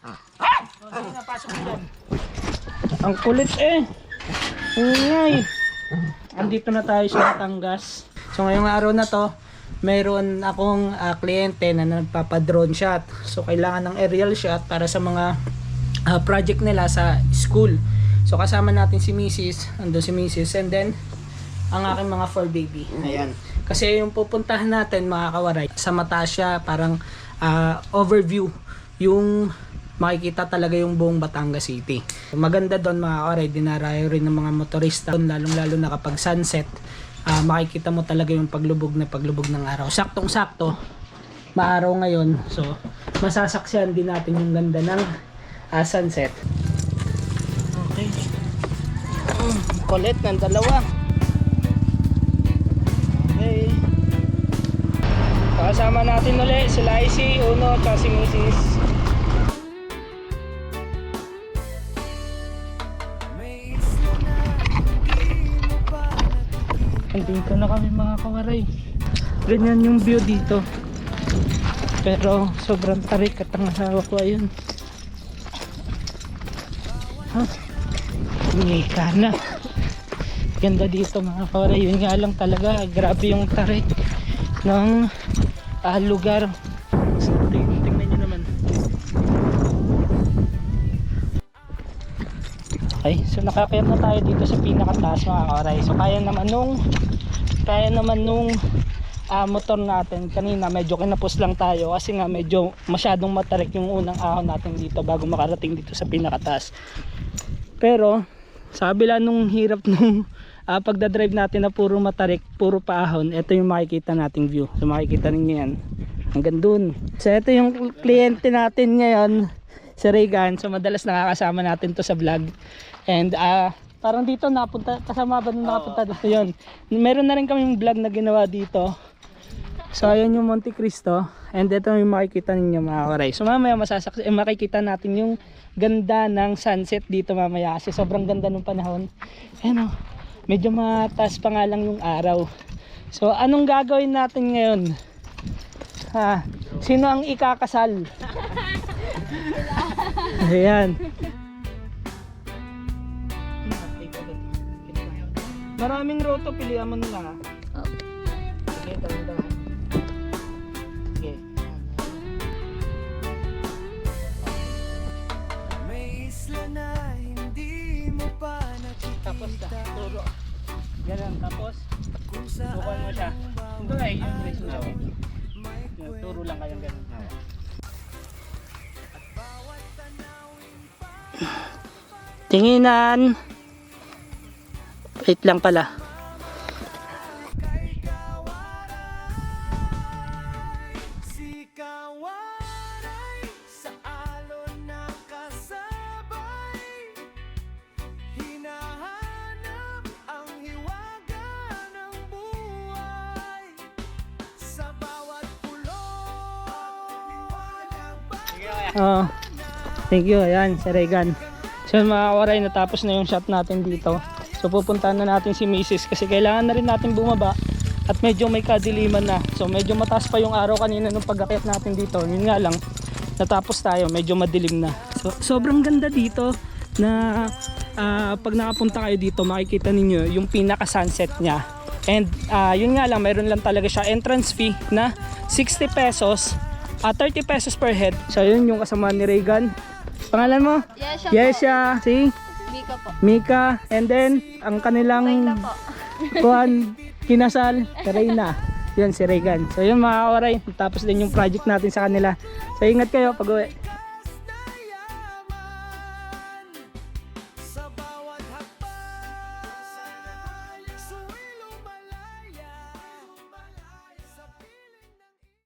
Sige na, pasok mo dyan. Ang kulit eh. Ingay. Andito na tayo sa Batangas. So ngayong araw na to, meron akong kliyente na nagpapa-drone shot. So kailangan ng aerial shot para sa mga project nila sa school. So kasama natin si Mrs. Ando si Mrs. And then ang aking mga fur baby. Ayan. Kasi yung pupuntahan natin mga kawaray, sa mata siya parang overview. Yung makikita talaga yung buong Batangas City. Maganda doon mga kawaray, dinarayo rin ng mga motorista. Lalong-lalo na kapag sunset, makikita mo talaga yung paglubog ng araw. Saktong-sakto, maaraw ngayon. So, masasaksihan din natin yung ganda ng sunset. Okay. Kulit ng dalawa. Okay. Kasama natin ulit si Lacey, Uno, at si Mrs. Dito na kami mga kawaray. Ganyan yung view dito. Pero sobrang tarik at ang asawa ko ayun. Ngika na. Ganda dito mga kawaray. Yun nga lang talaga. Grabe yung tarik ng lugar. So, tingnan nyo naman. Okay, so nakakayat na tayo dito sa pinakataas mga kawaray. So kaya naman nung motor natin kanina, medyo kinapos lang tayo kasi nga medyo masyadong matarik yung unang ahon natin dito bago makarating dito sa pinakataas. Pero sa kabila nung hirap nung pagdadrive natin na puro matarik, puro paahon, ito yung makikita nating view. So makikita ninyo yan hanggang dun. So ito yung kliyente natin ngayon, si Regan. So madalas nakakasama natin to sa vlog. And parang dito napunta, kasama ba nung nakapunta dito yun. Meron na rin kaming vlog na ginawa dito. So ayan yung Monte Cristo. And ito yung makikita ninyo mga kawaray. So mamaya makikita natin yung ganda ng sunset dito mamaya. Kasi sobrang ganda ng panahon. Ayan o, medyo mataas pa nga lang yung araw. So anong gagawin natin ngayon? Sino ang ikakasal? Ayan. Maraming roto, pilihan mo nila. Sige, tanda. Sige. May isla na hindi mo pa nakikita. Tapos na, turo. Ganun, tapos sukan mo siya. Ito ay yung race na. Turo lang kayong ganun. Tinginan. Wait lang pala. Thank you. Ayan, si Regan. So mga kawaray, natapos na yung shot natin dito. So pupuntahan na natin si Mrs. kasi kailangan na rin natin bumaba at medyo may kadiliman na. So medyo mataas pa yung araw kanina nung pag-akyat natin dito. Yun nga lang, natapos tayo, medyo madilim na. So sobrang ganda dito na pag nakapunta kayo dito, makikita ninyo yung pinaka-sunset niya. And yun nga lang, mayroon lang talaga siya entrance fee na 60 pesos, 30 pesos per head. So yun yung kasama ni Regan. Pangalan mo? Yesha. Yesha. Si? Mika po. Mika. And then, ang kanilang kinasal, Reyna. Yun si Regan. So yun mga kawaray, tapos din yung project natin sa kanila. So ingat kayo pag uwi.